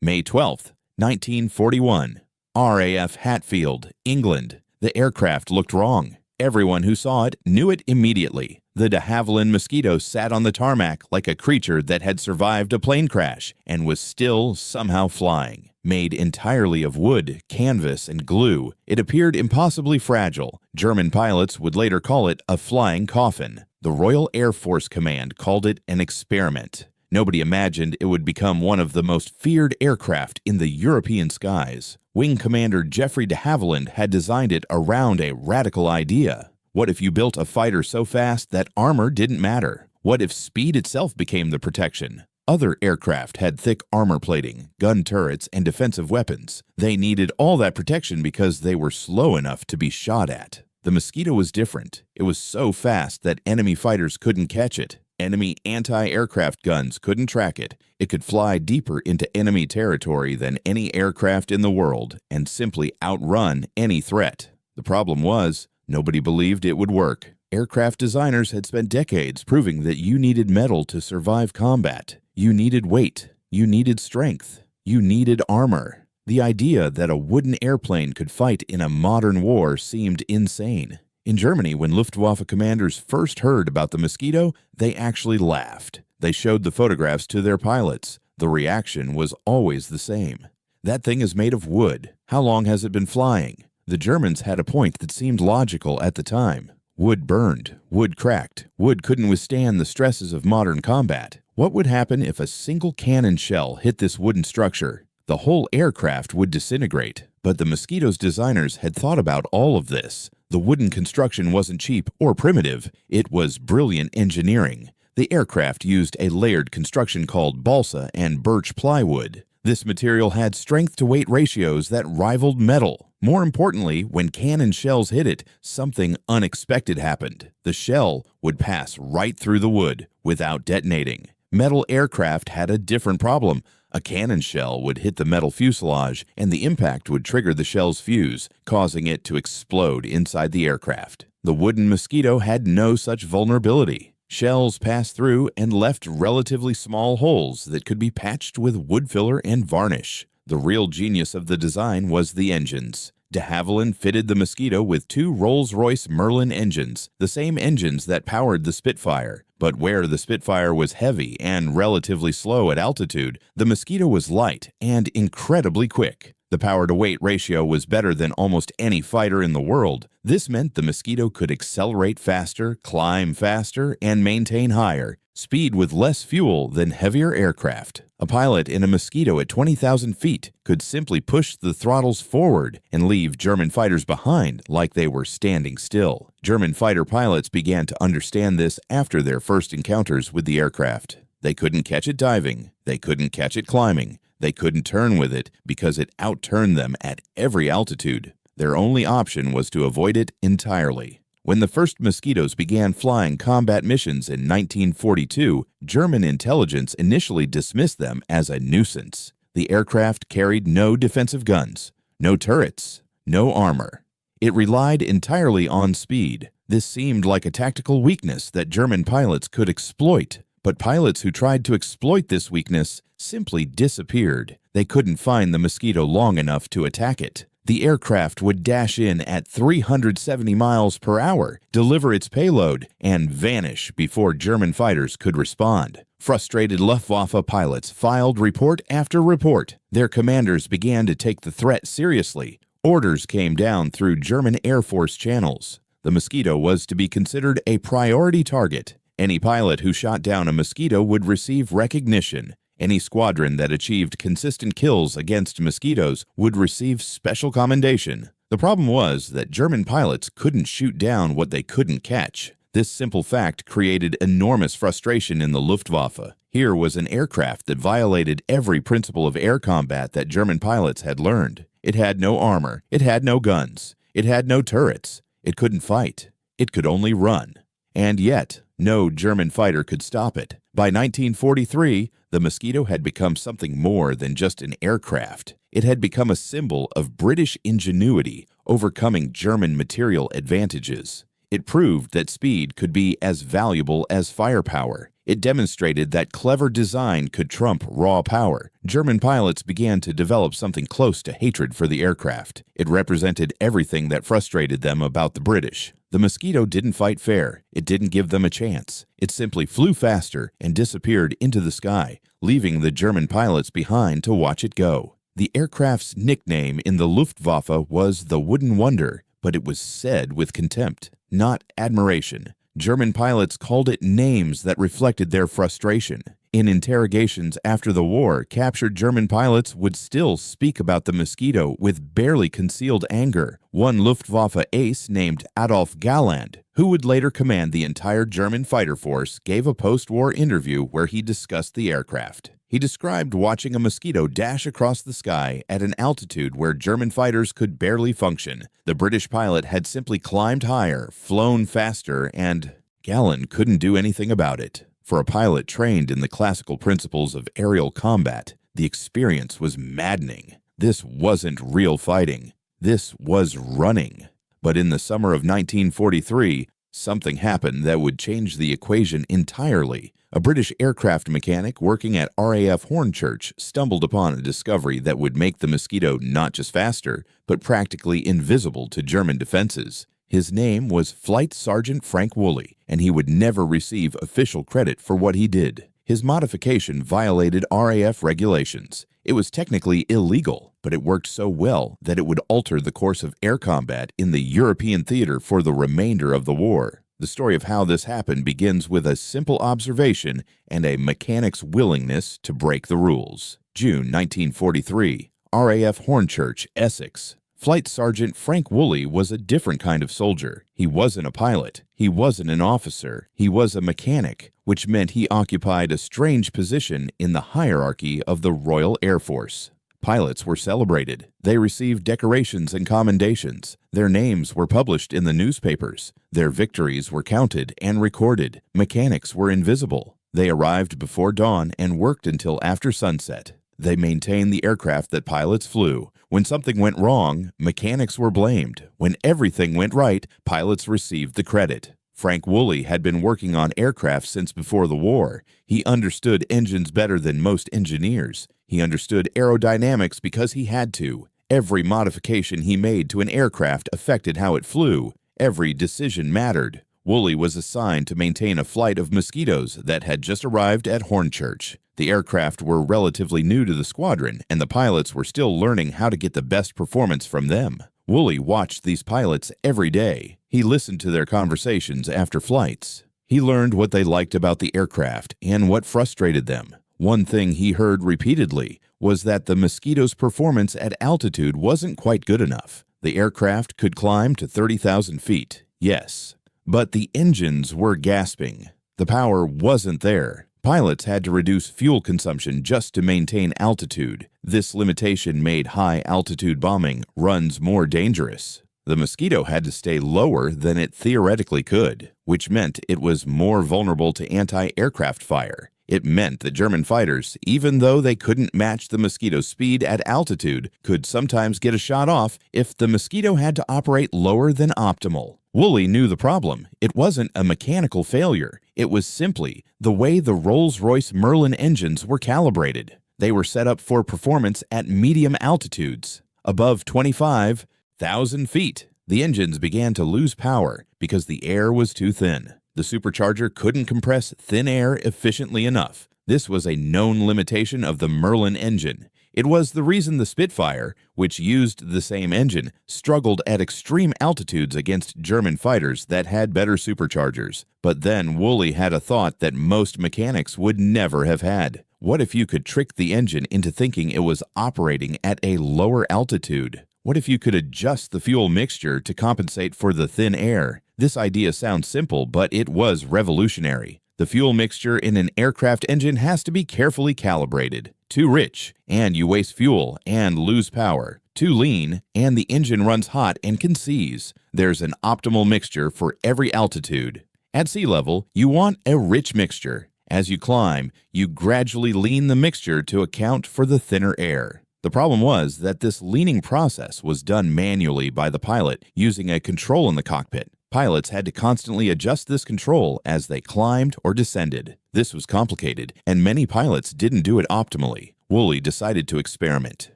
May 12, 1941. RAF Hatfield, England. The aircraft looked wrong. Everyone who saw it knew it immediately. The de Havilland Mosquito sat on the tarmac like a creature that had survived a plane crash and was still somehow flying. Made entirely of wood, canvas, and glue, it appeared impossibly fragile. German pilots would later call it a flying coffin. The Royal Air Force Command called it an experiment. Nobody imagined it would become one of the most feared aircraft in the European skies. Wing Commander Geoffrey de Havilland had designed it around a radical idea. What if you built a fighter so fast that armor didn't matter? What if speed itself became the protection? Other aircraft had thick armor plating, gun turrets, and defensive weapons. They needed all that protection because they were slow enough to be shot at. The Mosquito was different. It was so fast that enemy fighters couldn't catch it. Enemy anti-aircraft guns couldn't track it. It could fly deeper into enemy territory than any aircraft in the world and simply outrun any threat. The problem was, nobody believed it would work. Aircraft designers had spent decades proving that you needed metal to survive combat. You needed weight. You needed strength. You needed armor. The idea that a wooden airplane could fight in a modern war seemed insane. In Germany, when Luftwaffe commanders first heard about the Mosquito, they actually laughed. They showed the photographs to their pilots. The reaction was always the same. That thing is made of wood. How long has it been flying? The Germans had a point that seemed logical at the time. Wood burned. Wood cracked. Wood couldn't withstand the stresses of modern combat. What would happen if a single cannon shell hit this wooden structure? The whole aircraft would disintegrate. But the Mosquito's designers had thought about all of this. The wooden construction wasn't cheap or primitive. It was brilliant engineering. The aircraft used a layered construction called balsa and birch plywood. This material had strength-to-weight ratios that rivaled metal. More importantly, when cannon shells hit it, something unexpected happened. The shell would pass right through the wood without detonating. Metal aircraft had a different problem. A cannon shell would hit the metal fuselage, and the impact would trigger the shell's fuse, causing it to explode inside the aircraft. The wooden Mosquito had no such vulnerability. Shells passed through and left relatively small holes that could be patched with wood filler and varnish. The real genius of the design was the engines. De Havilland fitted the Mosquito with two Rolls-Royce Merlin engines, the same engines that powered the Spitfire. But where the Spitfire was heavy and relatively slow at altitude, the Mosquito was light and incredibly quick. The power-to-weight ratio was better than almost any fighter in the world. This meant the Mosquito could accelerate faster, climb faster, and maintain higher speed with less fuel than heavier aircraft. A pilot in a Mosquito at 20,000 feet could simply push the throttles forward and leave German fighters behind like they were standing still. German fighter pilots began to understand this after their first encounters with the aircraft. They couldn't catch it diving. They couldn't catch it climbing. They couldn't turn with it because it outturned them at every altitude. Their only option was to avoid it entirely. When the first Mosquitoes began flying combat missions in 1942, German intelligence initially dismissed them as a nuisance. The aircraft carried no defensive guns, no turrets, no armor. It relied entirely on speed. This seemed like a tactical weakness that German pilots could exploit. But pilots who tried to exploit this weakness simply disappeared. They couldn't find the Mosquito long enough to attack it. The aircraft would dash in at 370 miles per hour, deliver its payload, and vanish before German fighters could respond. Frustrated Luftwaffe pilots filed report after report. Their commanders began to take the threat seriously. Orders came down through German Air Force channels. The Mosquito was to be considered a priority target. Any pilot who shot down a Mosquito would receive recognition. Any squadron that achieved consistent kills against Mosquitoes would receive special commendation. The problem was that German pilots couldn't shoot down what they couldn't catch. This simple fact created enormous frustration in the Luftwaffe. Here was an aircraft that violated every principle of air combat that German pilots had learned. It had no armor. It had no guns. It had no turrets. It couldn't fight. It could only run. And yet, no German fighter could stop it. By 1943, the Mosquito had become something more than just an aircraft. It had become a symbol of British ingenuity overcoming German material advantages. It proved that speed could be as valuable as firepower. It demonstrated that clever design could trump raw power. German pilots began to develop something close to hatred for the aircraft. It represented everything that frustrated them about the British. The Mosquito didn't fight fair. It didn't give them a chance. It simply flew faster and disappeared into the sky, leaving the German pilots behind to watch it go. The aircraft's nickname in the Luftwaffe was the Wooden Wonder, but it was said with contempt, not admiration. German pilots called it names that reflected their frustration. In interrogations after the war, captured German pilots would still speak about the Mosquito with barely concealed anger. One Luftwaffe ace named Adolf Galland, who would later command the entire German fighter force, gave a post-war interview where he discussed the aircraft. He described watching a Mosquito dash across the sky at an altitude where German fighters could barely function. The British pilot had simply climbed higher, flown faster, and Galland couldn't do anything about it. For a pilot trained in the classical principles of aerial combat, the experience was maddening. This wasn't real fighting. This was running. But in the summer of 1943, something happened that would change the equation entirely. A British aircraft mechanic working at RAF Hornchurch stumbled upon a discovery that would make the Mosquito not just faster, but practically invisible to German defenses. His name was Flight Sergeant Frank Woolley, and he would never receive official credit for what he did. His modification violated RAF regulations. It was technically illegal, but it worked so well that it would alter the course of air combat in the European theater for the remainder of the war. The story of how this happened begins with a simple observation and a mechanic's willingness to break the rules. June 1943, RAF Hornchurch, Essex. Flight Sergeant Frank Woolley was a different kind of soldier. He wasn't a pilot. He wasn't an officer. He was a mechanic, which meant he occupied a strange position in the hierarchy of the Royal Air Force. Pilots were celebrated. They received decorations and commendations. Their names were published in the newspapers. Their victories were counted and recorded. Mechanics were invisible. They arrived before dawn and worked until after sunset. They maintained the aircraft that pilots flew. When something went wrong, mechanics were blamed. When everything went right, pilots received the credit. Frank Woolley had been working on aircraft since before the war. He understood engines better than most engineers. He understood aerodynamics because he had to. Every modification he made to an aircraft affected how it flew. Every decision mattered. Woolley was assigned to maintain a flight of Mosquitoes that had just arrived at Hornchurch. The aircraft were relatively new to the squadron, and the pilots were still learning how to get the best performance from them. Woolley watched these pilots every day. He listened to their conversations after flights. He learned what they liked about the aircraft and what frustrated them. One thing he heard repeatedly was that the Mosquito's performance at altitude wasn't quite good enough. The aircraft could climb to 30,000 feet, yes, but the engines were gasping. The power wasn't there. Pilots had to reduce fuel consumption just to maintain altitude. This limitation made high-altitude bombing runs more dangerous. The Mosquito had to stay lower than it theoretically could, which meant it was more vulnerable to anti-aircraft fire. It meant that German fighters, even though they couldn't match the Mosquito's speed at altitude, could sometimes get a shot off if the Mosquito had to operate lower than optimal. Woolley knew the problem. It wasn't a mechanical failure. It was simply the way the Rolls-Royce Merlin engines were calibrated. They were set up for performance at medium altitudes. Above 25,000 feet, the engines began to lose power because the air was too thin. The supercharger couldn't compress thin air efficiently enough. This was a known limitation of the Merlin engine. It was the reason the Spitfire, which used the same engine, struggled at extreme altitudes against German fighters that had better superchargers. But then Woolley had a thought that most mechanics would never have had. What if you could trick the engine into thinking it was operating at a lower altitude? What if you could adjust the fuel mixture to compensate for the thin air? This idea sounds simple, but it was revolutionary. The fuel mixture in an aircraft engine has to be carefully calibrated. Too rich, and you waste fuel and lose power. Too lean, and the engine runs hot and can seize. There's an optimal mixture for every altitude. At sea level, you want a rich mixture. As you climb, you gradually lean the mixture to account for the thinner air. The problem was that this leaning process was done manually by the pilot using a control in the cockpit. Pilots had to constantly adjust this control as they climbed or descended. This was complicated, and many pilots didn't do it optimally. Woolley decided to experiment.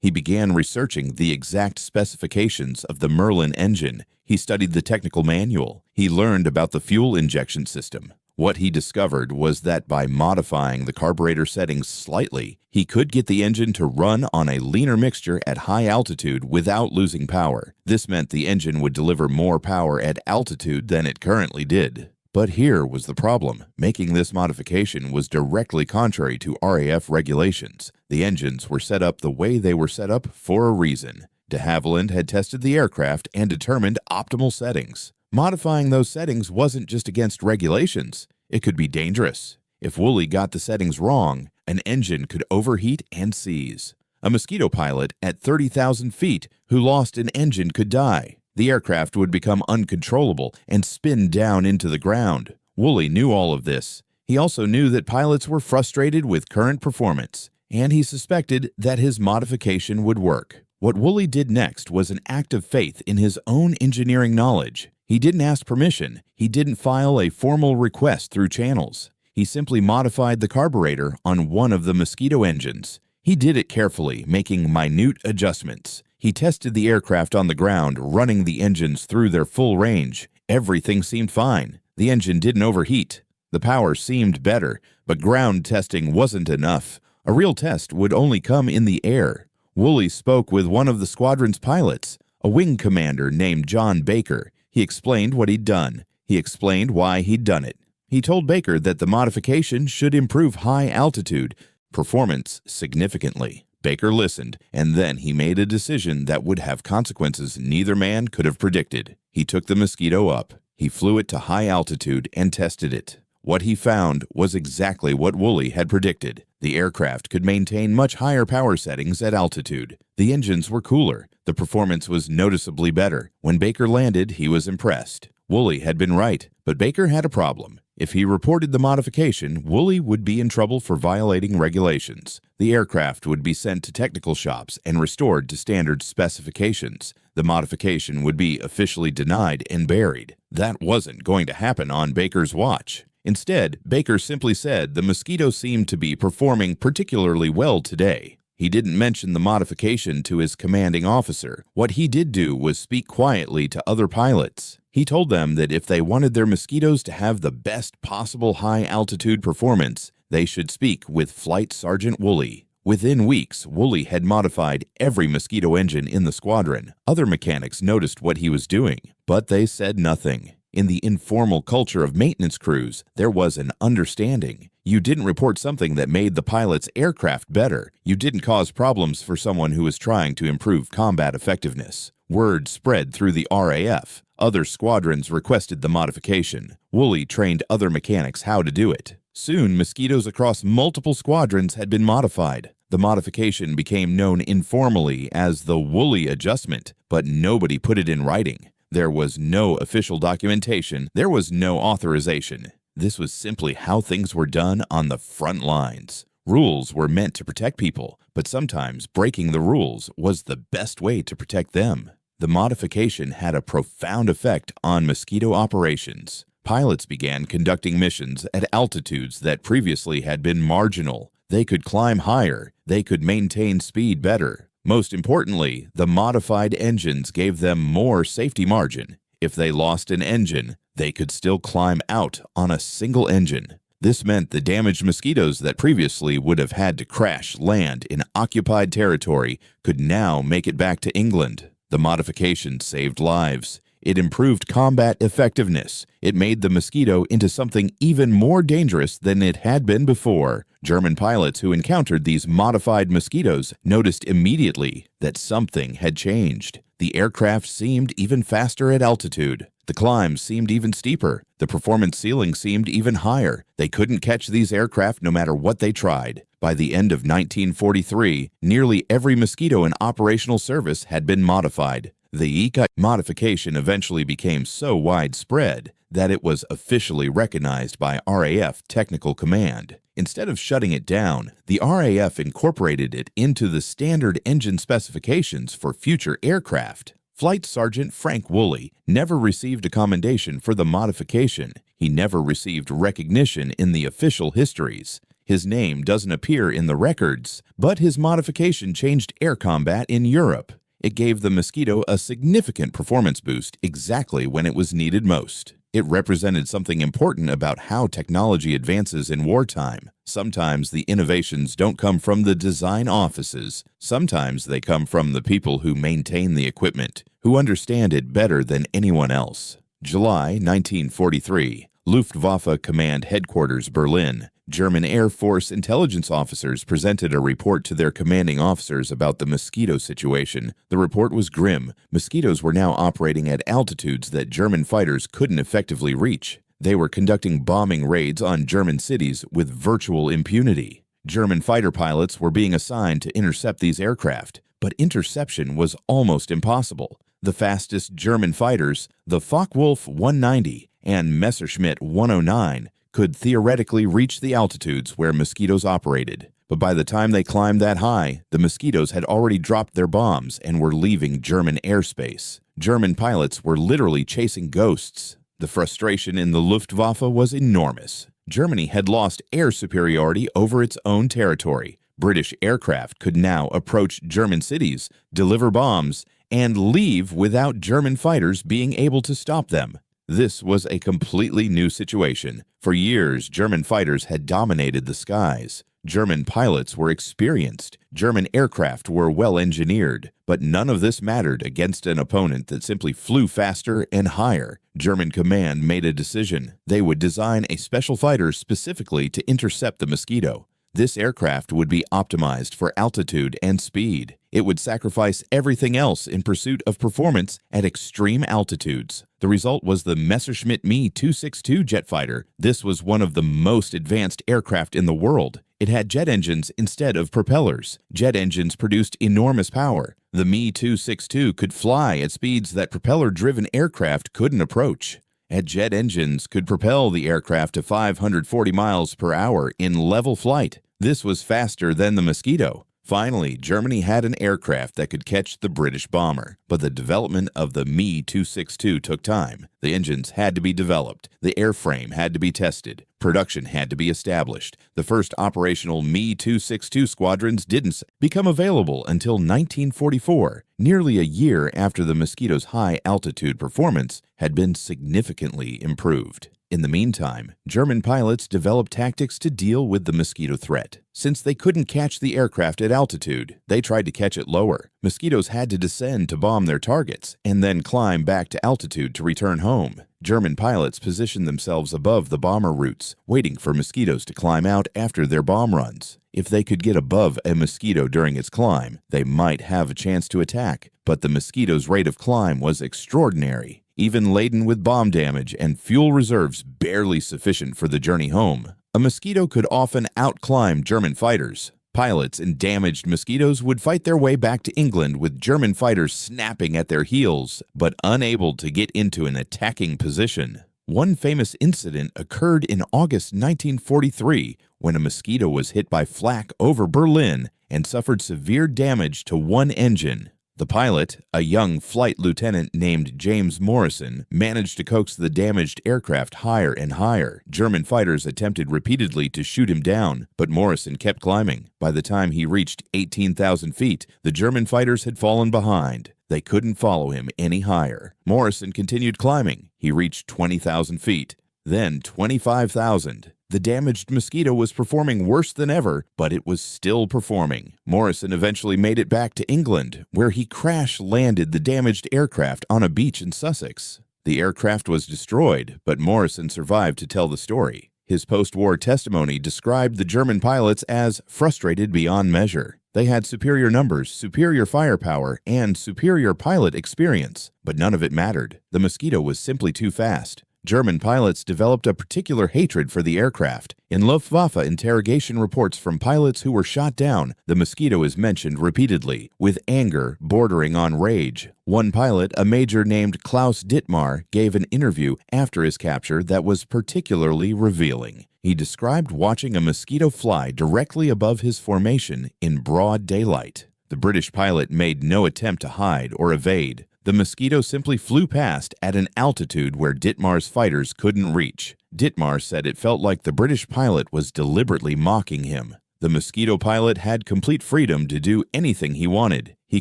He began researching the exact specifications of the Merlin engine. He studied the technical manual. He learned about the fuel injection system. What he discovered was that by modifying the carburetor settings slightly, he could get the engine to run on a leaner mixture at high altitude without losing power. This meant the engine would deliver more power at altitude than it currently did. But here was the problem. Making this modification was directly contrary to RAF regulations. The engines were set up the way they were set up for a reason. De Havilland had tested the aircraft and determined optimal settings. Modifying those settings wasn't just against regulations. It could be dangerous. If Woolley got the settings wrong, an engine could overheat and seize. A Mosquito pilot at 30,000 feet who lost an engine could die. The aircraft would become uncontrollable and spin down into the ground. Woolley knew all of this. He also knew that pilots were frustrated with current performance, and he suspected that his modification would work. What Woolley did next was an act of faith in his own engineering knowledge. He didn't ask permission. He didn't file a formal request through channels. He simply modified the carburetor on one of the Mosquito engines. He did it carefully, making minute adjustments. He tested the aircraft on the ground, running the engines through their full range. Everything seemed fine. The engine didn't overheat. The power seemed better, but ground testing wasn't enough. A real test would only come in the air. Woolley spoke with one of the squadron's pilots, a wing commander named John Baker. He explained what he'd done. He explained why he'd done it. He told Baker that the modification should improve high-altitude performance significantly. Baker listened, and then he made a decision that would have consequences neither man could have predicted. He took the Mosquito up. He flew it to high altitude and tested it. What he found was exactly what Woolley had predicted. The aircraft could maintain much higher power settings at altitude. The engines were cooler. The performance was noticeably better. When Baker landed, he was impressed. Woolley had been right, but Baker had a problem. If he reported the modification, Woolley would be in trouble for violating regulations. The aircraft would be sent to technical shops and restored to standard specifications. The modification would be officially denied and buried. That wasn't going to happen on Baker's watch. Instead, Baker simply said the Mosquito seemed to be performing particularly well today. He didn't mention the modification to his commanding officer. What he did do was speak quietly to other pilots. He told them that if they wanted their Mosquitoes to have the best possible high-altitude performance, they should speak with Flight Sergeant Woolley. Within weeks, Woolley had modified every Mosquito engine in the squadron. Other mechanics noticed what he was doing, but they said nothing. In the informal culture of maintenance crews, there was an understanding. You didn't report something that made the pilot's aircraft better. You didn't cause problems for someone who was trying to improve combat effectiveness. Word spread through the RAF. Other squadrons requested the modification. Woolley trained other mechanics how to do it. Soon, Mosquitoes across multiple squadrons had been modified. The modification became known informally as the Woolley Adjustment, but nobody put it in writing. There was no official documentation. There was no authorization. This was simply how things were done on the front lines. Rules were meant to protect people, but sometimes breaking the rules was the best way to protect them. The modification had a profound effect on Mosquito operations. Pilots began conducting missions at altitudes that previously had been marginal. They could climb higher. They could maintain speed better. Most importantly, the modified engines gave them more safety margin. If they lost an engine, they could still climb out on a single engine. This meant the damaged Mosquitoes that previously would have had to crash land in occupied territory could now make it back to England. The modification saved lives. It improved combat effectiveness. It made the Mosquito into something even more dangerous than it had been before. German pilots who encountered these modified Mosquitoes noticed immediately that something had changed. The aircraft seemed even faster at altitude. The climbs seemed even steeper. The performance ceiling seemed even higher. They couldn't catch these aircraft no matter what they tried. By the end of 1943, nearly every Mosquito in operational service had been modified. The ECA modification eventually became so widespread that it was officially recognized by RAF Technical Command. Instead of shutting it down, the RAF incorporated it into the standard engine specifications for future aircraft. Flight Sergeant Frank Woolley never received a commendation for the modification. He never received recognition in the official histories. His name doesn't appear in the records, but his modification changed air combat in Europe. It gave the Mosquito a significant performance boost exactly when it was needed most. It represented something important about how technology advances in wartime. Sometimes the innovations don't come from the design offices. Sometimes they come from the people who maintain the equipment, who understand it better than anyone else. July 1943, Luftwaffe Command Headquarters, Berlin. German Air Force intelligence officers presented a report to their commanding officers about the Mosquito situation. The report was grim. Mosquitoes were now operating at altitudes that German fighters couldn't effectively reach. They were conducting bombing raids on German cities with virtual impunity. German fighter pilots were being assigned to intercept these aircraft, but interception was almost impossible. The fastest German fighters, the Focke-Wulf 190 and Messerschmitt 109, could theoretically reach the altitudes where Mosquitoes operated. But by the time they climbed that high, the Mosquitoes had already dropped their bombs and were leaving German airspace. German pilots were literally chasing ghosts. The frustration in the Luftwaffe was enormous. Germany had lost air superiority over its own territory. British aircraft could now approach German cities, deliver bombs, and leave without German fighters being able to stop them. This was a completely new situation. For years, German fighters had dominated the skies. German pilots were experienced. German aircraft were well engineered. But none of this mattered against an opponent that simply flew faster and higher. German command made a decision. They would design a special fighter specifically to intercept the Mosquito. This aircraft would be optimized for altitude and speed. It would sacrifice everything else in pursuit of performance at extreme altitudes. The result was the Messerschmitt Me 262 jet fighter. This was one of the most advanced aircraft in the world. It had jet engines instead of propellers. Jet engines produced enormous power. The Me 262 could fly at speeds that propeller-driven aircraft couldn't approach. Jet engines could propel the aircraft to 540 miles per hour in level flight. This was faster than the Mosquito. Finally, Germany had an aircraft that could catch the British bomber, but the development of the Me 262 took time. The engines had to be developed, the airframe had to be tested, production had to be established. The first operational Me 262 squadrons didn't become available until 1944, nearly a year after the Mosquito's high-altitude performance had been significantly improved. In the meantime, German pilots developed tactics to deal with the Mosquito threat. Since they couldn't catch the aircraft at altitude, they tried to catch it lower. Mosquitoes had to descend to bomb their targets and then climb back to altitude to return home. German pilots positioned themselves above the bomber routes, waiting for Mosquitoes to climb out after their bomb runs. If they could get above a Mosquito during its climb, they might have a chance to attack, but the Mosquito's rate of climb was extraordinary. Even laden with bomb damage and fuel reserves barely sufficient for the journey home, a Mosquito could often outclimb German fighters. Pilots in damaged Mosquitoes would fight their way back to England with German fighters snapping at their heels, but unable to get into an attacking position. One famous incident occurred in August 1943 when a Mosquito was hit by flak over Berlin and suffered severe damage to one engine. The pilot, a young flight lieutenant named James Morrison, managed to coax the damaged aircraft higher and higher. German fighters attempted repeatedly to shoot him down, but Morrison kept climbing. By the time he reached 18,000 feet, the German fighters had fallen behind. They couldn't follow him any higher. Morrison continued climbing. He reached 20,000 feet, then 25,000. The damaged Mosquito was performing worse than ever, but it was still performing. Morrison eventually made it back to England, where he crash-landed the damaged aircraft on a beach in Sussex. The aircraft was destroyed, but Morrison survived to tell the story. His post-war testimony described the German pilots as frustrated beyond measure. They had superior numbers, superior firepower, and superior pilot experience, but none of it mattered. The Mosquito was simply too fast. German pilots developed a particular hatred for the aircraft. In Luftwaffe interrogation reports from pilots who were shot down, the Mosquito is mentioned repeatedly, with anger bordering on rage. One pilot, a major named Klaus Dittmar, gave an interview after his capture that was particularly revealing. He described watching a Mosquito fly directly above his formation in broad daylight. The British pilot made no attempt to hide or evade. The Mosquito simply flew past at an altitude where Ditmar's fighters couldn't reach. Ditmar said it felt like the British pilot was deliberately mocking him. The Mosquito pilot had complete freedom to do anything he wanted. He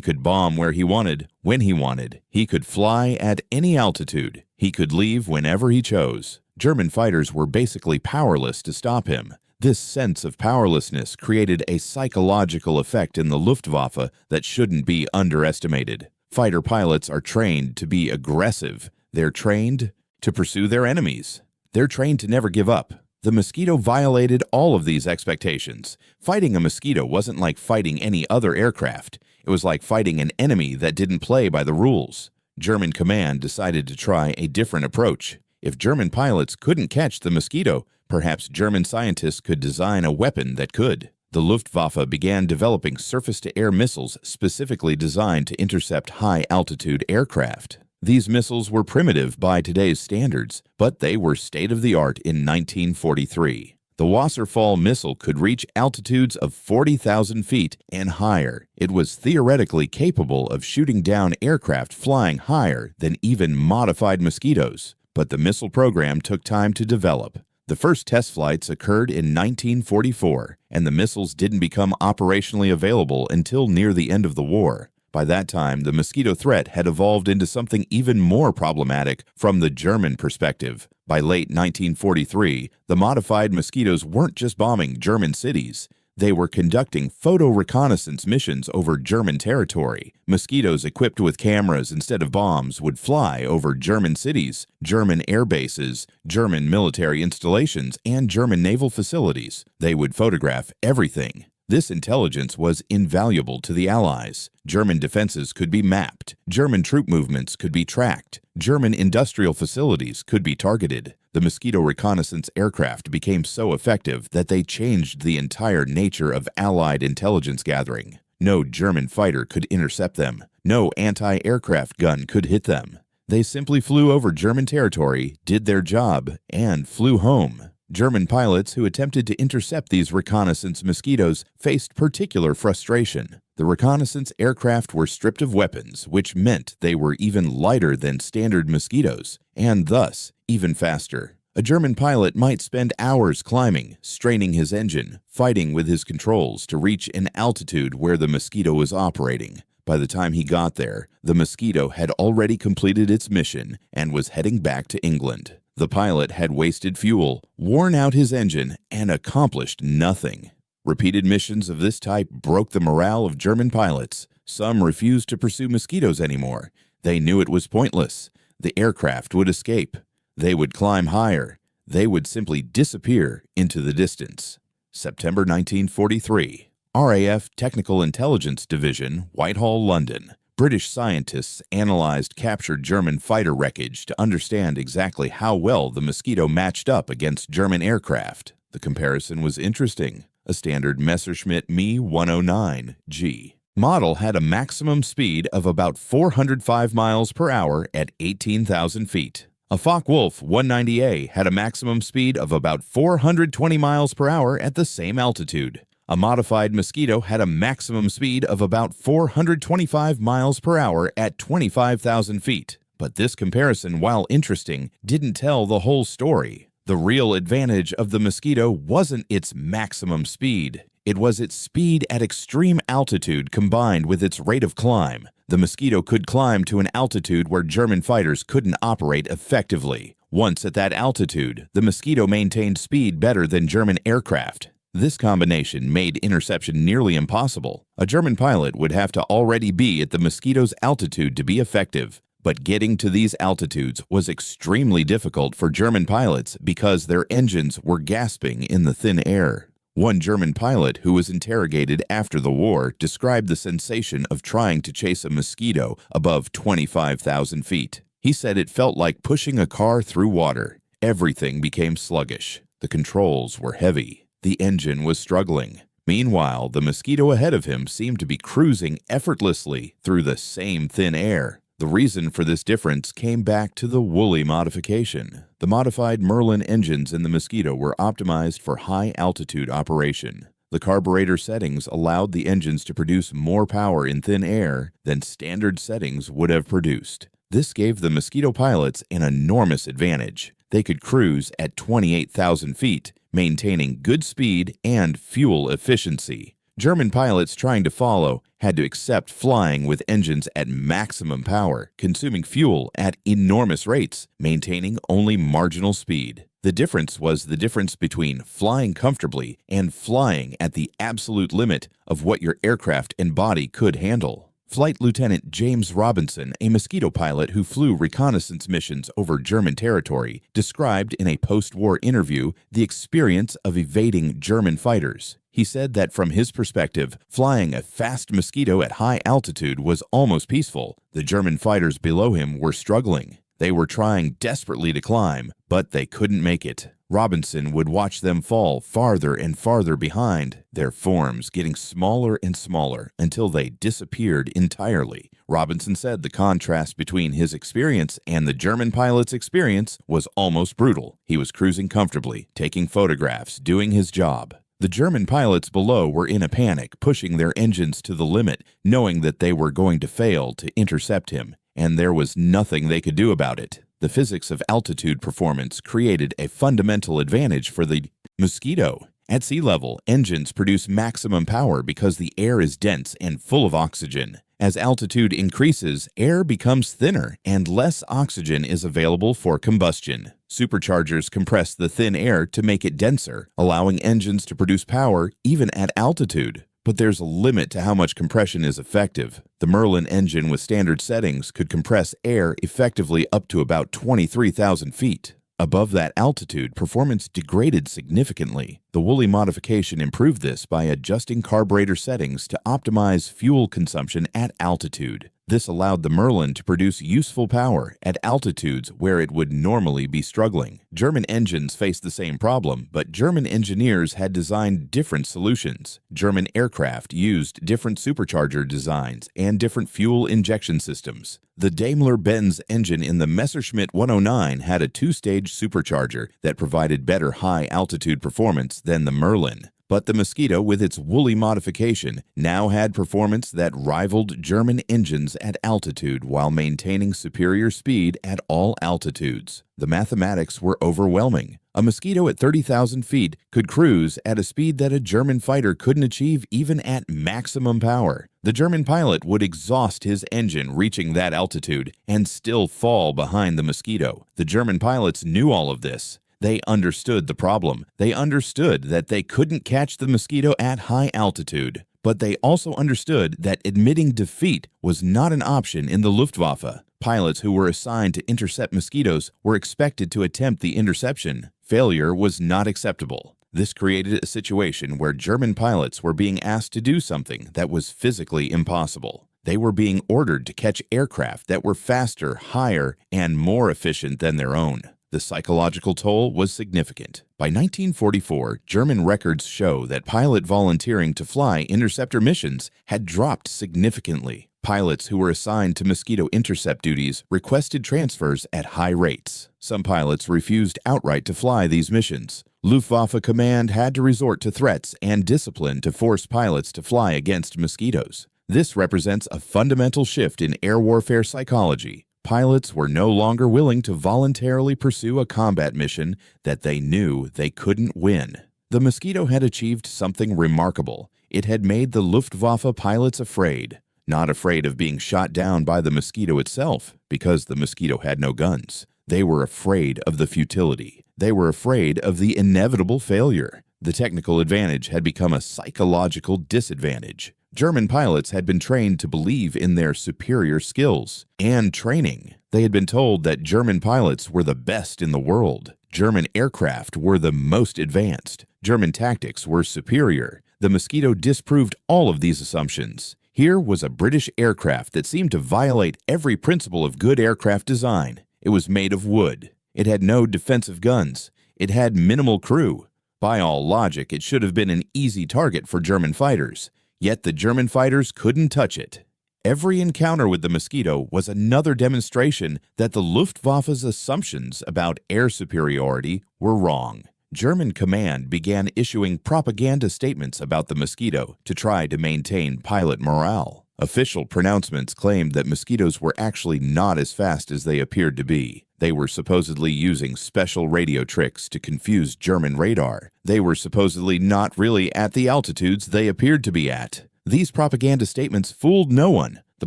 could bomb where he wanted, when he wanted. He could fly at any altitude. He could leave whenever he chose. German fighters were basically powerless to stop him. This sense of powerlessness created a psychological effect in the Luftwaffe that shouldn't be underestimated. Fighter pilots are trained to be aggressive. They're trained to pursue their enemies. They're trained to never give up. The Mosquito violated all of these expectations. Fighting a Mosquito wasn't like fighting any other aircraft. It was like fighting an enemy that didn't play by the rules. German command decided to try a different approach. If German pilots couldn't catch the Mosquito, perhaps German scientists could design a weapon that could. The Luftwaffe began developing surface-to-air missiles specifically designed to intercept high-altitude aircraft. These missiles were primitive by today's standards, but they were state-of-the-art in 1943. The Wasserfall missile could reach altitudes of 40,000 feet and higher. It was theoretically capable of shooting down aircraft flying higher than even modified Mosquitoes, but the missile program took time to develop. The first test flights occurred in 1944, and the missiles didn't become operationally available until near the end of the war. By that time, the Mosquito threat had evolved into something even more problematic from the German perspective. By late 1943, the modified Mosquitoes weren't just bombing German cities. They were conducting photo reconnaissance missions over German territory. Mosquitoes equipped with cameras instead of bombs would fly over German cities, German air bases, German military installations, and German naval facilities. They would photograph everything. This intelligence was invaluable to the Allies. German defenses could be mapped. German troop movements could be tracked. German industrial facilities could be targeted. The Mosquito reconnaissance aircraft became so effective that they changed the entire nature of Allied intelligence gathering. No German fighter could intercept them. No anti-aircraft gun could hit them. They simply flew over German territory, did their job, and flew home. German pilots who attempted to intercept these reconnaissance Mosquitoes faced particular frustration. The reconnaissance aircraft were stripped of weapons, which meant they were even lighter than standard Mosquitoes, and thus even faster. A German pilot might spend hours climbing, straining his engine, fighting with his controls to reach an altitude where the Mosquito was operating. By the time he got there, the Mosquito had already completed its mission and was heading back to England. The pilot had wasted fuel, worn out his engine, and accomplished nothing. Repeated missions of this type broke the morale of German pilots. Some refused to pursue Mosquitoes anymore. They knew it was pointless. The aircraft would escape. They would climb higher. They would simply disappear into the distance. September 1943. RAF Technical Intelligence Division, Whitehall, London. British scientists analyzed captured German fighter wreckage to understand exactly how well the Mosquito matched up against German aircraft. The comparison was interesting. A standard Messerschmitt Me 109G model had a maximum speed of about 405 miles per hour at 18,000 feet. A Focke-Wulf 190A had a maximum speed of about 420 miles per hour at the same altitude. A modified Mosquito had a maximum speed of about 425 miles per hour at 25,000 feet. But this comparison, while interesting, didn't tell the whole story. The real advantage of the Mosquito wasn't its maximum speed. It was its speed at extreme altitude combined with its rate of climb. The Mosquito could climb to an altitude where German fighters couldn't operate effectively. Once at that altitude, the Mosquito maintained speed better than German aircraft. This combination made interception nearly impossible. A German pilot would have to already be at the Mosquito's altitude to be effective. But getting to these altitudes was extremely difficult for German pilots because their engines were gasping in the thin air. One German pilot who was interrogated after the war described the sensation of trying to chase a Mosquito above 25,000 feet. He said it felt like pushing a car through water. Everything became sluggish. The controls were heavy. The engine was struggling. Meanwhile, the Mosquito ahead of him seemed to be cruising effortlessly through the same thin air. The reason for this difference came back to the Woolly modification. The modified Merlin engines in the Mosquito were optimized for high-altitude operation. The carburetor settings allowed the engines to produce more power in thin air than standard settings would have produced. This gave the Mosquito pilots an enormous advantage. They could cruise at 28,000 feet, maintaining good speed and fuel efficiency. German pilots trying to follow had to accept flying with engines at maximum power, consuming fuel at enormous rates, maintaining only marginal speed. The difference was the difference between flying comfortably and flying at the absolute limit of what your aircraft and body could handle. Flight Lieutenant James Robinson, a Mosquito pilot who flew reconnaissance missions over German territory, described in a post-war interview the experience of evading German fighters. He said that from his perspective, flying a fast Mosquito at high altitude was almost peaceful. The German fighters below him were struggling. They were trying desperately to climb, but they couldn't make it. Robinson would watch them fall farther and farther behind, their forms getting smaller and smaller until they disappeared entirely. Robinson said the contrast between his experience and the German pilot's experience was almost brutal. He was cruising comfortably, taking photographs, doing his job. The German pilots below were in a panic, pushing their engines to the limit, knowing that they were going to fail to intercept him, and there was nothing they could do about it. The physics of altitude performance created a fundamental advantage for the Mosquito. At sea level, engines produce maximum power because the air is dense and full of oxygen. As altitude increases, air becomes thinner and less oxygen is available for combustion. Superchargers compress the thin air to make it denser, allowing engines to produce power even at altitude. But there's a limit to how much compression is effective. The Merlin engine with standard settings could compress air effectively up to about 23,000 feet. Above that altitude, performance degraded significantly. The Wooley modification improved this by adjusting carburetor settings to optimize fuel consumption at altitude. This allowed the Merlin to produce useful power at altitudes where it would normally be struggling. German engines faced the same problem, but German engineers had designed different solutions. German aircraft used different supercharger designs and different fuel injection systems. The Daimler-Benz engine in the Messerschmitt 109 had a two-stage supercharger that provided better high-altitude performance than the Merlin. But the Mosquito, with its Wooley modification, now had performance that rivaled German engines at altitude while maintaining superior speed at all altitudes. The mathematics were overwhelming. A Mosquito at 30,000 feet could cruise at a speed that a German fighter couldn't achieve even at maximum power. The German pilot would exhaust his engine reaching that altitude and still fall behind the Mosquito. The German pilots knew all of this. They understood the problem. They understood that they couldn't catch the Mosquito at high altitude. But they also understood that admitting defeat was not an option in the Luftwaffe. Pilots who were assigned to intercept Mosquitoes were expected to attempt the interception. Failure was not acceptable. This created a situation where German pilots were being asked to do something that was physically impossible. They were being ordered to catch aircraft that were faster, higher, and more efficient than their own. The psychological toll was significant. By 1944, German records show that pilot volunteering to fly interceptor missions had dropped significantly. Pilots who were assigned to Mosquito intercept duties requested transfers at high rates. Some pilots refused outright to fly these missions. Luftwaffe command had to resort to threats and discipline to force pilots to fly against Mosquitoes. This represents a fundamental shift in air warfare psychology. Pilots were no longer willing to voluntarily pursue a combat mission that they knew they couldn't win. The Mosquito had achieved something remarkable. It had made the Luftwaffe pilots afraid. Not afraid of being shot down by the Mosquito itself, because the Mosquito had no guns. They were afraid of the futility. They were afraid of the inevitable failure. The technical advantage had become a psychological disadvantage. German pilots had been trained to believe in their superior skills and training. They had been told that German pilots were the best in the world. German aircraft were the most advanced. German tactics were superior. The Mosquito disproved all of these assumptions. Here was a British aircraft that seemed to violate every principle of good aircraft design. It was made of wood. It had no defensive guns. It had minimal crew. By all logic, it should have been an easy target for German fighters. Yet the German fighters couldn't touch it. Every encounter with the Mosquito was another demonstration that the Luftwaffe's assumptions about air superiority were wrong. German command began issuing propaganda statements about the Mosquito to try to maintain pilot morale. Official pronouncements claimed that Mosquitoes were actually not as fast as they appeared to be. They were supposedly using special radio tricks to confuse German radar. They were supposedly not really at the altitudes they appeared to be at. These propaganda statements fooled no one. The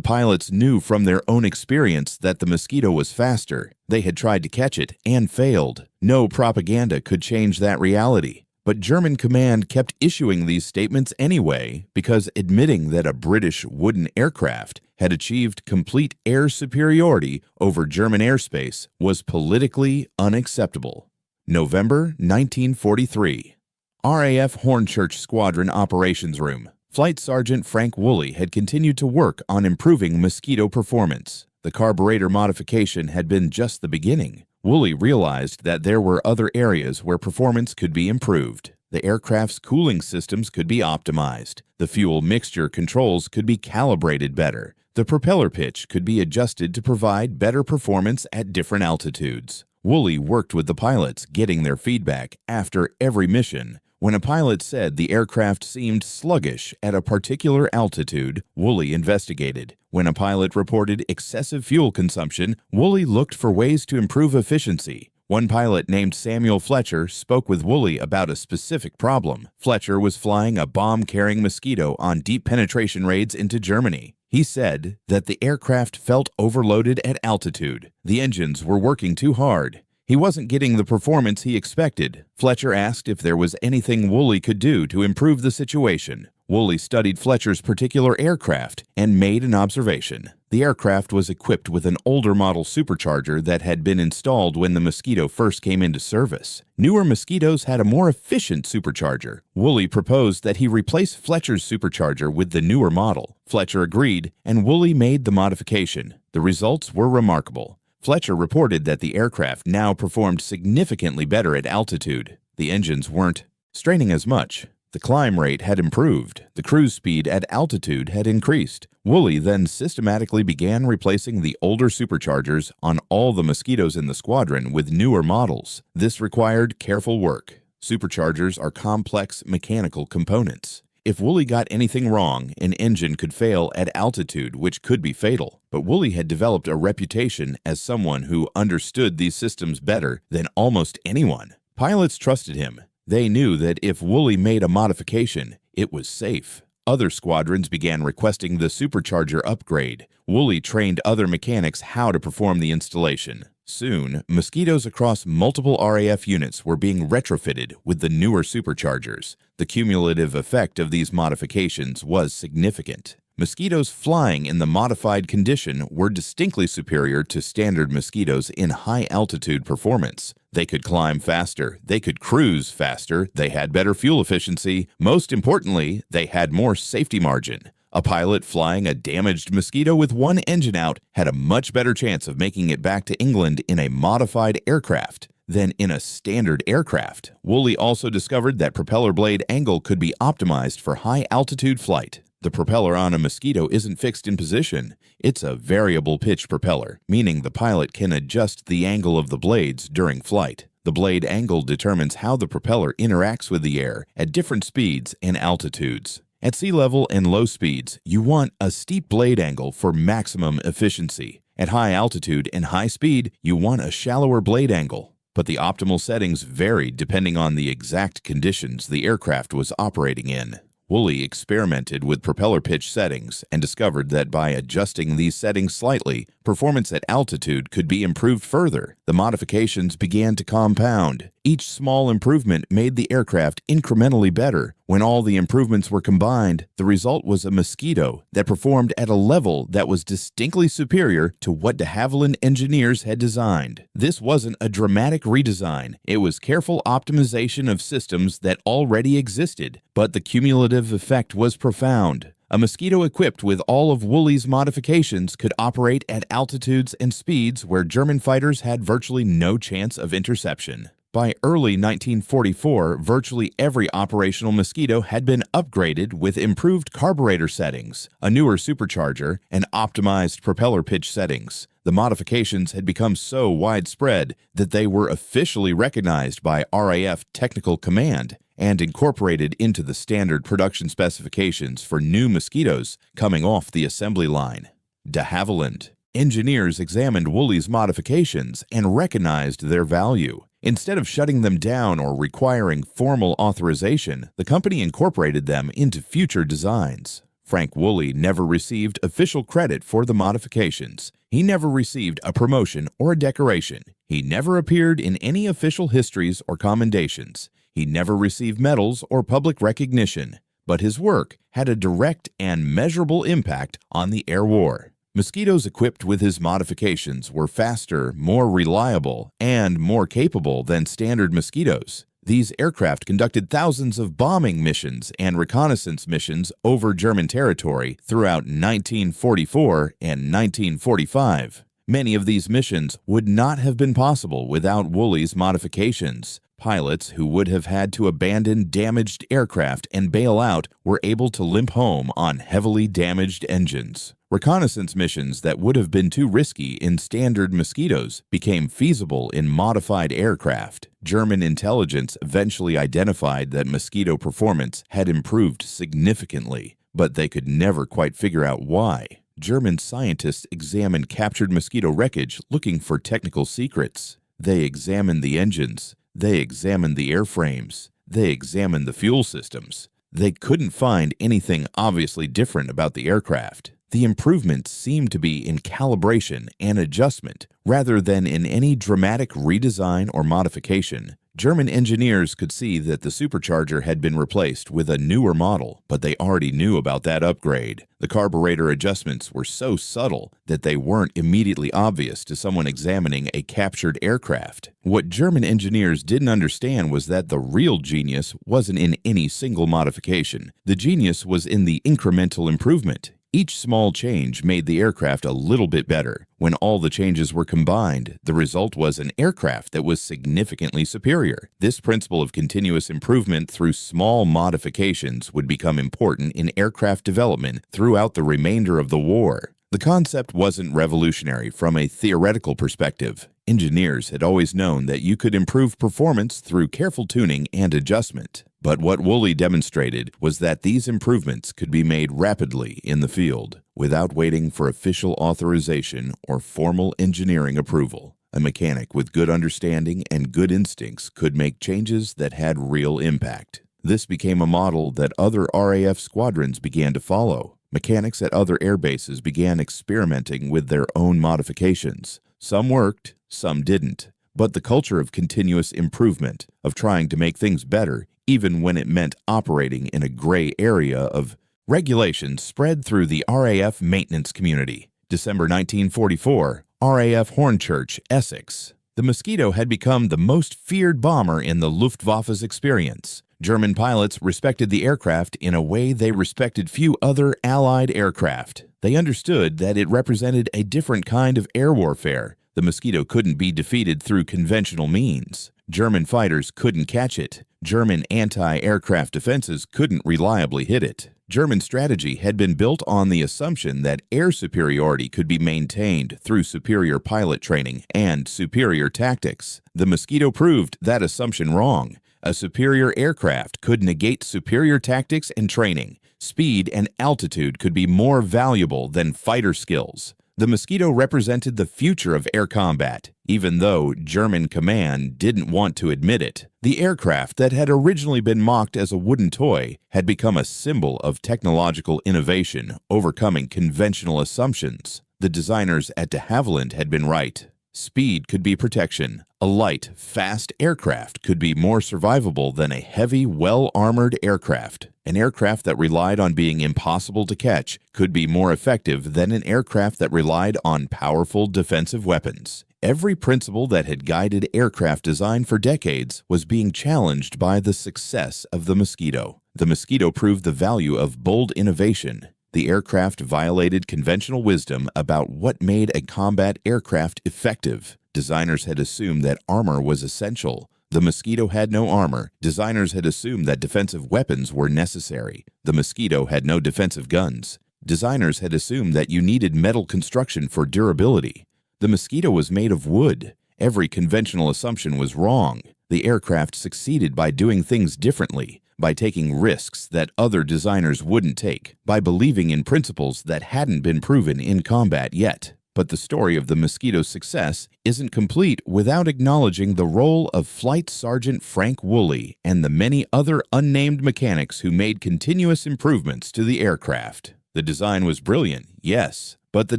pilots knew from their own experience that the Mosquito was faster. They had tried to catch it and failed. No propaganda could change that reality. But German command kept issuing these statements anyway because admitting that a British wooden aircraft had achieved complete air superiority over German airspace was politically unacceptable. November 1943. RAF Hornchurch Squadron Operations Room. Flight Sergeant Frank Woolley had continued to work on improving Mosquito performance. The carburetor modification had been just the beginning. Woolley realized that there were other areas where performance could be improved. The aircraft's cooling systems could be optimized. The fuel mixture controls could be calibrated better. The propeller pitch could be adjusted to provide better performance at different altitudes. Woolley worked with the pilots, getting their feedback after every mission. When a pilot said the aircraft seemed sluggish at a particular altitude, Woolley investigated. When a pilot reported excessive fuel consumption, Woolley looked for ways to improve efficiency. One pilot named Samuel Fletcher spoke with Woolley about a specific problem. Fletcher was flying a bomb-carrying Mosquito on deep penetration raids into Germany. He said that the aircraft felt overloaded at altitude. The engines were working too hard. He wasn't getting the performance he expected. Fletcher asked if there was anything Woolley could do to improve the situation. Woolley studied Fletcher's particular aircraft and made an observation. The aircraft was equipped with an older model supercharger that had been installed when the Mosquito first came into service. Newer Mosquitoes had a more efficient supercharger. Woolley proposed that he replace Fletcher's supercharger with the newer model. Fletcher agreed, and Woolley made the modification. The results were remarkable. Fletcher reported that the aircraft now performed significantly better at altitude. The engines weren't straining as much. The climb rate had improved. The cruise speed at altitude had increased. Woolley then systematically began replacing the older superchargers on all the Mosquitoes in the squadron with newer models. This required careful work. Superchargers are complex mechanical components. If Woolley got anything wrong, an engine could fail at altitude, which could be fatal. But Woolley had developed a reputation as someone who understood these systems better than almost anyone. Pilots trusted him. They knew that if Woolley made a modification, it was safe. Other squadrons began requesting the supercharger upgrade. Woolley trained other mechanics how to perform the installation. Soon, Mosquitoes across multiple RAF units were being retrofitted with the newer superchargers. The cumulative effect of these modifications was significant. Mosquitoes flying in the modified condition were distinctly superior to standard Mosquitoes in high-altitude performance. They could climb faster, they could cruise faster, they had better fuel efficiency. Most importantly, they had more safety margin. A pilot flying a damaged Mosquito with one engine out had a much better chance of making it back to England in a modified aircraft than in a standard aircraft. Woolley also discovered that propeller blade angle could be optimized for high-altitude flight. The propeller on a Mosquito isn't fixed in position. It's a variable pitch propeller, meaning the pilot can adjust the angle of the blades during flight. The blade angle determines how the propeller interacts with the air at different speeds and altitudes. At sea level and low speeds, you want a steep blade angle for maximum efficiency. At high altitude and high speed, you want a shallower blade angle. But the optimal settings varied depending on the exact conditions the aircraft was operating in. Woolley experimented with propeller pitch settings and discovered that by adjusting these settings slightly, performance at altitude could be improved further. The modifications began to compound. Each small improvement made the aircraft incrementally better. When all the improvements were combined, the result was a Mosquito that performed at a level that was distinctly superior to what de Havilland engineers had designed. This wasn't a dramatic redesign. It was careful optimization of systems that already existed, but the cumulative effect was profound. A Mosquito equipped with all of Woolley's modifications could operate at altitudes and speeds where German fighters had virtually no chance of interception. By early 1944, virtually every operational Mosquito had been upgraded with improved carburetor settings, a newer supercharger, and optimized propeller pitch settings. The modifications had become so widespread that they were officially recognized by RAF Technical Command and incorporated into the standard production specifications for new Mosquitoes coming off the assembly line. De Havilland. Engineers examined Woolley's modifications and recognized their value. Instead of shutting them down or requiring formal authorization, the company incorporated them into future designs. Frank Woolley never received official credit for the modifications. He never received a promotion or a decoration. He never appeared in any official histories or commendations. He never received medals or public recognition. But his work had a direct and measurable impact on the air war. Mosquitoes equipped with his modifications were faster, more reliable, and more capable than standard Mosquitoes. These aircraft conducted thousands of bombing missions and reconnaissance missions over German territory throughout 1944 and 1945. Many of these missions would not have been possible without Woolley's modifications. Pilots who would have had to abandon damaged aircraft and bail out were able to limp home on heavily damaged engines. Reconnaissance missions that would have been too risky in standard Mosquitoes became feasible in modified aircraft. German intelligence eventually identified that Mosquito performance had improved significantly, but they could never quite figure out why. German scientists examined captured Mosquito wreckage looking for technical secrets. They examined the engines. They examined the airframes. They examined the fuel systems. They couldn't find anything obviously different about the aircraft. The improvements seemed to be in calibration and adjustment rather than in any dramatic redesign or modification. German engineers could see that the supercharger had been replaced with a newer model, but they already knew about that upgrade. The carburetor adjustments were so subtle that they weren't immediately obvious to someone examining a captured aircraft. What German engineers didn't understand was that the real genius wasn't in any single modification. The genius was in the incremental improvement. Each small change made the aircraft a little bit better. When all the changes were combined, the result was an aircraft that was significantly superior. This principle of continuous improvement through small modifications would become important in aircraft development throughout the remainder of the war. The concept wasn't revolutionary from a theoretical perspective. Engineers had always known that you could improve performance through careful tuning and adjustment. But what Woolley demonstrated was that these improvements could be made rapidly in the field, without waiting for official authorization or formal engineering approval. A mechanic with good understanding and good instincts could make changes that had real impact. This became a model that other RAF squadrons began to follow. Mechanics at other air bases began experimenting with their own modifications. Some worked, some didn't. But the culture of continuous improvement, of trying to make things better, even when it meant operating in a gray area of regulation, spread through the RAF maintenance community. December 1944, RAF Hornchurch, Essex. The Mosquito had become the most feared bomber in the Luftwaffe's experience. German pilots respected the aircraft in a way they respected few other Allied aircraft. They understood that it represented a different kind of air warfare. The Mosquito couldn't be defeated through conventional means. German fighters couldn't catch it. German anti-aircraft defenses couldn't reliably hit it. German strategy had been built on the assumption that air superiority could be maintained through superior pilot training and superior tactics. The Mosquito proved that assumption wrong. A superior aircraft could negate superior tactics and training. Speed and altitude could be more valuable than fighter skills. The Mosquito represented the future of air combat, even though German command didn't want to admit it. The aircraft that had originally been mocked as a wooden toy had become a symbol of technological innovation, overcoming conventional assumptions. The designers at de Havilland had been right. Speed could be protection. A light, fast aircraft could be more survivable than a heavy, well-armored aircraft. An aircraft that relied on being impossible to catch could be more effective than an aircraft that relied on powerful defensive weapons. Every principle that had guided aircraft design for decades was being challenged by the success of the Mosquito. The Mosquito proved the value of bold innovation. The aircraft violated conventional wisdom about what made a combat aircraft effective. Designers had assumed that armor was essential. The Mosquito had no armor. Designers had assumed that defensive weapons were necessary. The Mosquito had no defensive guns. Designers had assumed that you needed metal construction for durability. The Mosquito was made of wood. Every conventional assumption was wrong. The aircraft succeeded by doing things differently, by taking risks that other designers wouldn't take, by believing in principles that hadn't been proven in combat yet. But the story of the Mosquito's success isn't complete without acknowledging the role of Flight Sergeant Frank Woolley and the many other unnamed mechanics who made continuous improvements to the aircraft. The design was brilliant, yes, but the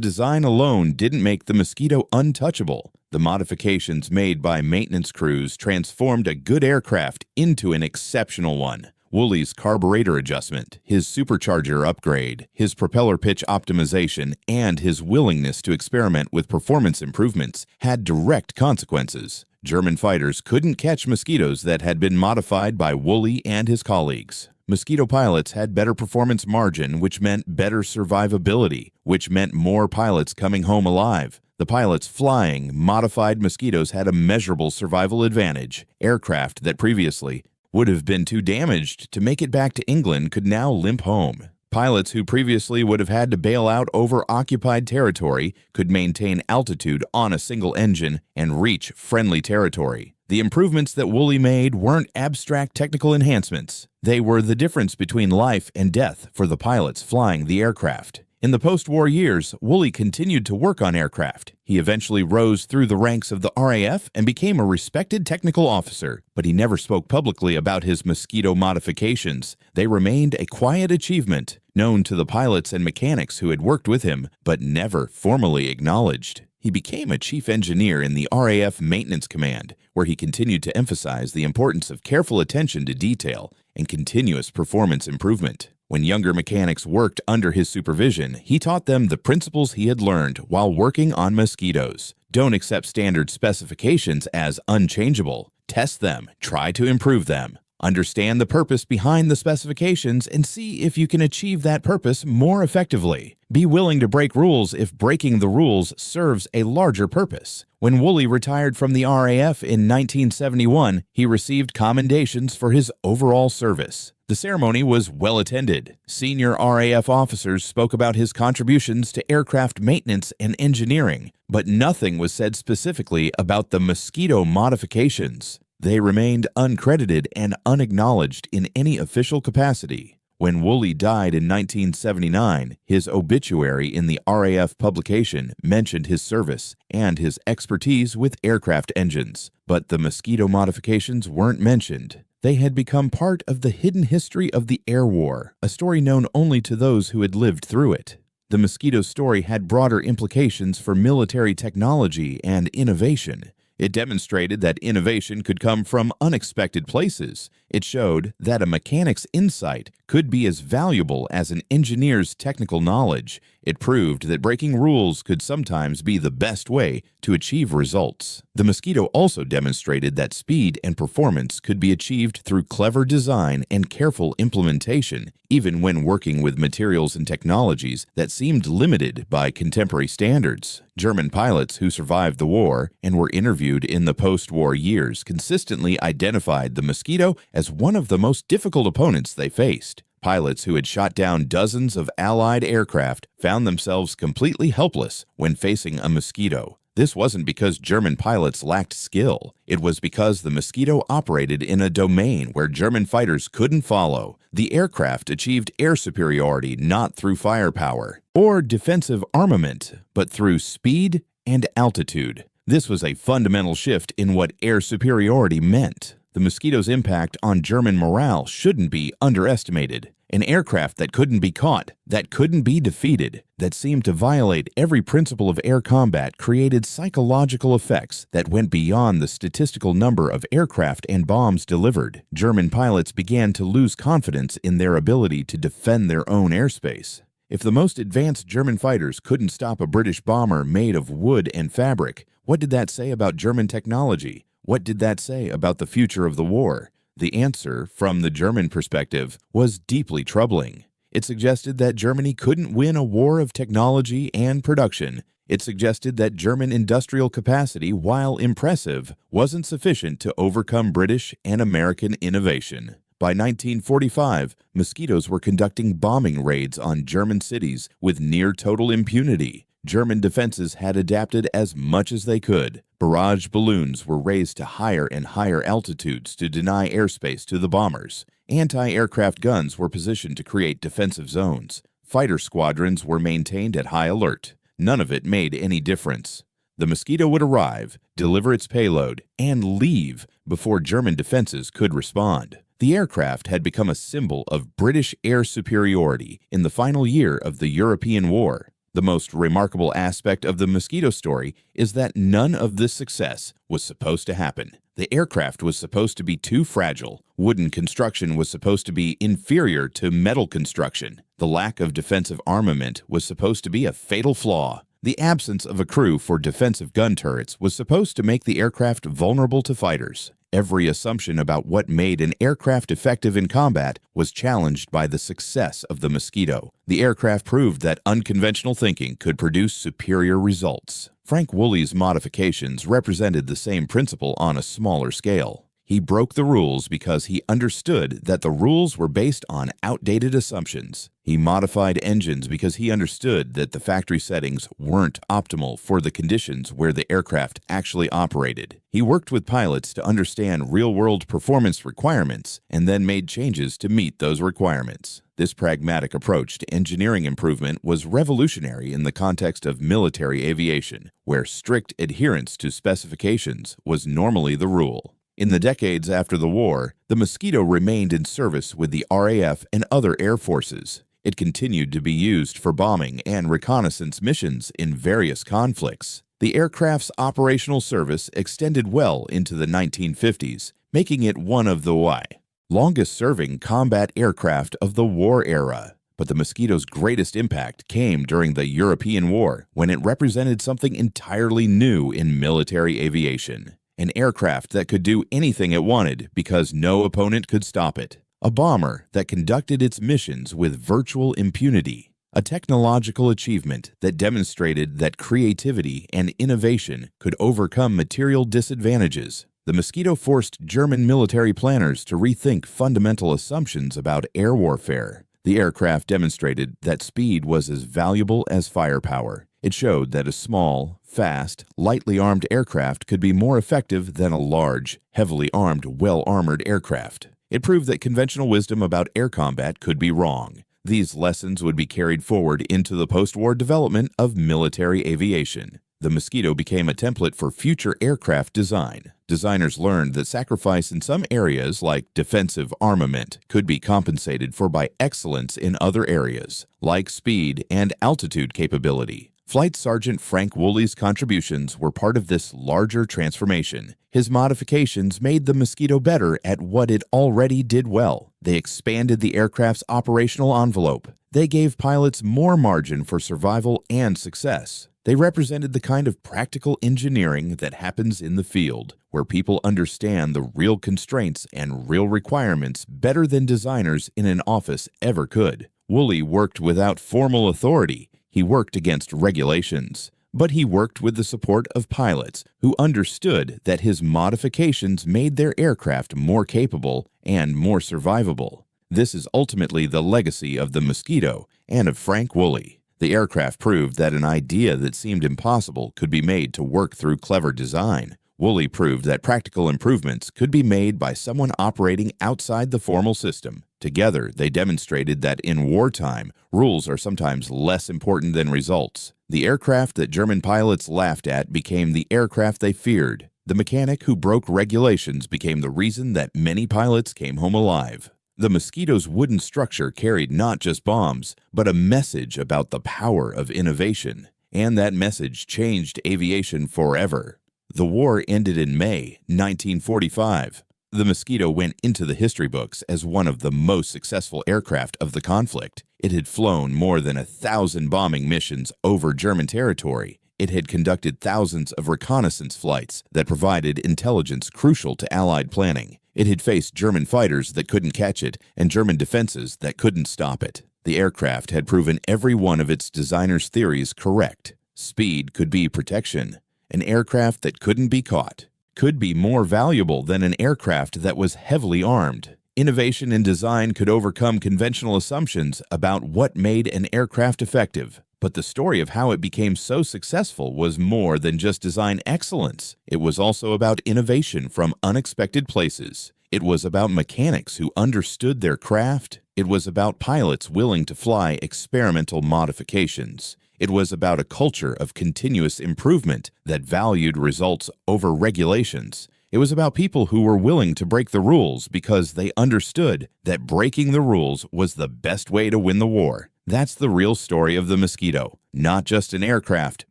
design alone didn't make the Mosquito untouchable. The modifications made by maintenance crews transformed a good aircraft into an exceptional one. Woolley's carburetor adjustment, his supercharger upgrade, his propeller pitch optimization, and his willingness to experiment with performance improvements had direct consequences. German fighters couldn't catch Mosquitoes that had been modified by Woolley and his colleagues. Mosquito pilots had better performance margin, which meant better survivability, which meant more pilots coming home alive. The pilots flying modified Mosquitoes had a measurable survival advantage. Aircraft that previously would have been too damaged to make it back to England could now limp home. Pilots who previously would have had to bail out over occupied territory could maintain altitude on a single engine and reach friendly territory. The improvements that Woolley made weren't abstract technical enhancements. They were the difference between life and death for the pilots flying the aircraft. In the post-war years, Woolley continued to work on aircraft. He eventually rose through the ranks of the RAF and became a respected technical officer, but he never spoke publicly about his Mosquito modifications. They remained a quiet achievement, known to the pilots and mechanics who had worked with him, but never formally acknowledged. He became a chief engineer in the RAF Maintenance Command, where he continued to emphasize the importance of careful attention to detail and continuous performance improvement. When younger mechanics worked under his supervision, he taught them the principles he had learned while working on Mosquitoes. Don't accept standard specifications as unchangeable. Test them, try to improve them. Understand the purpose behind the specifications and see if you can achieve that purpose more effectively. Be willing to break rules if breaking the rules serves a larger purpose. When Woolley retired from the RAF in 1971, he received commendations for his overall service. The ceremony was well attended. Senior RAF officers spoke about his contributions to aircraft maintenance and engineering, but nothing was said specifically about the Mosquito modifications. They remained uncredited and unacknowledged in any official capacity. When Woolley died in 1979, his obituary in the RAF publication mentioned his service and his expertise with aircraft engines, but the Mosquito modifications weren't mentioned. They had become part of the hidden history of the Air War, a story known only to those who had lived through it. The Mosquito story had broader implications for military technology and innovation. It demonstrated that innovation could come from unexpected places. It showed that a mechanic's insight could be as valuable as an engineer's technical knowledge. It proved that breaking rules could sometimes be the best way to achieve results. The Mosquito also demonstrated that speed and performance could be achieved through clever design and careful implementation, even when working with materials and technologies that seemed limited by contemporary standards. German pilots who survived the war and were interviewed in the post-war years consistently identified the Mosquito as one of the most difficult opponents they faced. Pilots who had shot down dozens of Allied aircraft found themselves completely helpless when facing a Mosquito. This wasn't because German pilots lacked skill. It was because the Mosquito operated in a domain where German fighters couldn't follow. The aircraft achieved air superiority not through firepower or defensive armament, but through speed and altitude. This was a fundamental shift in what air superiority meant. The Mosquito's impact on German morale shouldn't be underestimated. An aircraft that couldn't be caught, that couldn't be defeated, that seemed to violate every principle of air combat created psychological effects that went beyond the statistical number of aircraft and bombs delivered. German pilots began to lose confidence in their ability to defend their own airspace. If the most advanced German fighters couldn't stop a British bomber made of wood and fabric, what did that say about German technology? What did that say about the future of the war? The answer, from the German perspective, was deeply troubling. It suggested that Germany couldn't win a war of technology and production. It suggested that German industrial capacity, while impressive, wasn't sufficient to overcome British and American innovation. By 1945, Mosquitoes were conducting bombing raids on German cities with near-total impunity. German defenses had adapted as much as they could. Barrage balloons were raised to higher and higher altitudes to deny airspace to the bombers. Anti-aircraft guns were positioned to create defensive zones. Fighter squadrons were maintained at high alert. None of it made any difference. The Mosquito would arrive, deliver its payload, and leave before German defenses could respond. The aircraft had become a symbol of British air superiority in the final year of the European War. The most remarkable aspect of the Mosquito story is that none of this success was supposed to happen. The aircraft was supposed to be too fragile. Wooden construction was supposed to be inferior to metal construction. The lack of defensive armament was supposed to be a fatal flaw. The absence of a crew for defensive gun turrets was supposed to make the aircraft vulnerable to fighters. Every assumption about what made an aircraft effective in combat was challenged by the success of the Mosquito. The aircraft proved that unconventional thinking could produce superior results. Frank Woolley's modifications represented the same principle on a smaller scale. He broke the rules because he understood that the rules were based on outdated assumptions. He modified engines because he understood that the factory settings weren't optimal for the conditions where the aircraft actually operated. He worked with pilots to understand real-world performance requirements and then made changes to meet those requirements. This pragmatic approach to engineering improvement was revolutionary in the context of military aviation, where strict adherence to specifications was normally the rule. In the decades after the war, the Mosquito remained in service with the RAF and other air forces. It continued to be used for bombing and reconnaissance missions in various conflicts. The aircraft's operational service extended well into the 1950s, making it one of the longest-serving combat aircraft of the war era. But the Mosquito's greatest impact came during the European War, when it represented something entirely new in military aviation. An aircraft that could do anything it wanted because no opponent could stop it. A bomber that conducted its missions with virtual impunity. A technological achievement that demonstrated that creativity and innovation could overcome material disadvantages. The Mosquito forced German military planners to rethink fundamental assumptions about air warfare. The aircraft demonstrated that speed was as valuable as firepower. It showed that a small, fast, lightly armed aircraft could be more effective than a large, heavily armed, well-armored aircraft. It proved that conventional wisdom about air combat could be wrong. These lessons would be carried forward into the post-war development of military aviation. The Mosquito became a template for future aircraft design. Designers learned that sacrifice in some areas, like defensive armament, could be compensated for by excellence in other areas, like speed and altitude capability. Flight Sergeant Frank Woolley's contributions were part of this larger transformation. His modifications made the Mosquito better at what it already did well. They expanded the aircraft's operational envelope. They gave pilots more margin for survival and success. They represented the kind of practical engineering that happens in the field, where people understand the real constraints and real requirements better than designers in an office ever could. Woolley worked without formal authority. He worked against regulations, but he worked with the support of pilots who understood that his modifications made their aircraft more capable and more survivable. This is ultimately the legacy of the Mosquito and of Frank Woolley. The aircraft proved that an idea that seemed impossible could be made to work through clever design. Woolley proved that practical improvements could be made by someone operating outside the formal system. Together, they demonstrated that in wartime, rules are sometimes less important than results. The aircraft that German pilots laughed at became the aircraft they feared. The mechanic who broke regulations became the reason that many pilots came home alive. The Mosquito's wooden structure carried not just bombs, but a message about the power of innovation. And that message changed aviation forever. The war ended in May 1945. The Mosquito went into the history books as one of the most successful aircraft of the conflict. It had flown more than 1,000 bombing missions over German territory. It had conducted thousands of reconnaissance flights that provided intelligence crucial to Allied planning. It had faced German fighters that couldn't catch it and German defenses that couldn't stop it. The aircraft had proven every one of its designer's theories correct. Speed could be protection. An aircraft that couldn't be caught could be more valuable than an aircraft that was heavily armed. Innovation in design could overcome conventional assumptions about what made an aircraft effective. But the story of how it became so successful was more than just design excellence. It was also about innovation from unexpected places. It was about mechanics who understood their craft. It was about pilots willing to fly experimental modifications. It was about a culture of continuous improvement that valued results over regulations. It was about people who were willing to break the rules because they understood that breaking the rules was the best way to win the war. That's the real story of the Mosquito. Not just an aircraft,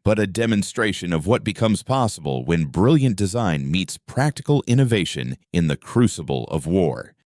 but a demonstration of what becomes possible when brilliant design meets practical innovation in the crucible of war.